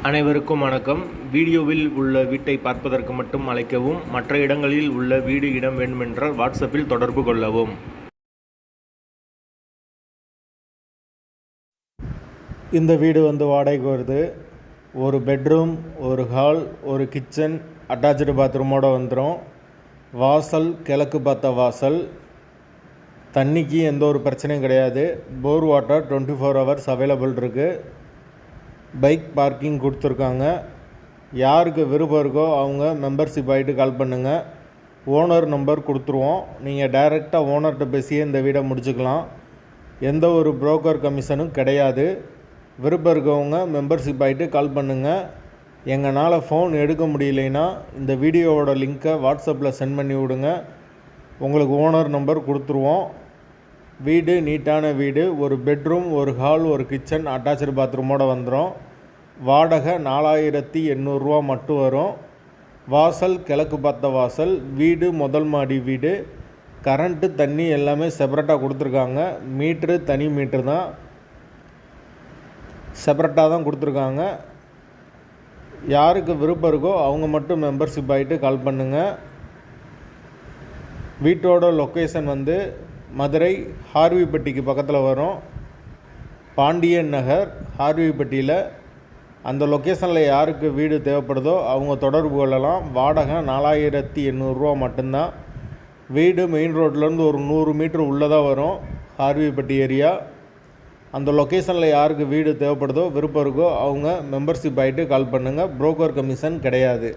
அனைவருக்கும் வணக்கம். வீடியோவில் உள்ள வீட்டை பார்ப்பதற்கு மட்டும் அழைக்கவும். மற்ற இடங்களில் உள்ள வீடு இடம் வேண்டுமென்றால் வாட்ஸ்அப்பில் தொடர்பு கொள்ளவும். இந்த வீடு வாடகைக்கு வருது. ஒரு பெட்ரூம், ஒரு ஹால், ஒரு கிச்சன், அட்டாச்சு பாத்ரூமோடு வந்துடும். வாசல் கிழக்கு பார்த்த வாசல். தண்ணிக்கு எந்த ஒரு பிரச்சனையும் கிடையாது. போர் வாட்டர் 24 hours அவைலபிள் இருக்குது. பைக் பார்க்கிங் கொடுத்துருக்காங்க. யாருக்கு விருப்பம் இருக்கோ அவங்க மெம்பர்ஷிப் ஆகிட்டு கால் பண்ணுங்கள். ஓனர் நம்பர் கொடுத்துருவோம். நீங்கள் டைரெக்டாக ஓனர்கிட்ட பேசியே இந்த வீடை முடிச்சுக்கலாம். எந்த ஒரு புரோக்கர் கமிஷனும் கிடையாது. விருப்பம் இருக்கவங்க மெம்பர்ஷிப் ஆகிட்டு கால் பண்ணுங்கள். எங்களால் ஃபோன் எடுக்க முடியலைன்னா இந்த வீடியோவோட லிங்க்கை வாட்ஸ்அப்பில் சென்ட் பண்ணி விடுங்க. உங்களுக்கு ஓனர் நம்பர் கொடுத்துருவோம். வீடு நீட்டான வீடு. ஒரு பெட்ரூம், ஒரு ஹால், ஒரு கிச்சன், அட்டாச்சு பாத்ரூமோடு வந்துடும். வாடகை 4800 ரூபா மட்டும் வரும். வாசல் கிழக்கு பார்த்த வாசல். வீடு முதல் மாடி வீடு. கரண்ட்டு தண்ணி எல்லாமே செப்பரேட்டாக கொடுத்துருக்காங்க. மீட்ரு தனி மீட்ரு தான், செப்பரேட்டாக தான் கொடுத்துருக்காங்க. யாருக்கு விருப்பம் இருக்கோ அவங்க மட்டும் மெம்பர்ஷிப் ஆகிட்டு கால் பண்ணுங்கள். வீட்டோட லொக்கேஷன் மதுரை ஹார்விப்பட்டிக்கு பக்கத்தில் வரும். பாண்டியன் நகர் ஹார்விப்பட்டியில். அந்த லொக்கேஷனில் யாருக்கு வீடு தேவைப்படுதோ அவங்க தொடர்பு கொள்ளலாம். வாடகை 4800 ரூபா மட்டும்தான். வீடு மெயின் ரோட்லேருந்து ஒரு 100 மீட்ரு உள்ளதாக வரும். ஹார்விப்பட்டி ஏரியா. அந்த லொக்கேஷனில் யாருக்கு வீடு தேவைப்படுதோ விருப்பம் இருக்கோ அவங்க மெம்பர்ஷிப் ஆகிட்டு கால் பண்ணுங்கள். புரோக்கர் கமிஷன் கிடையாது.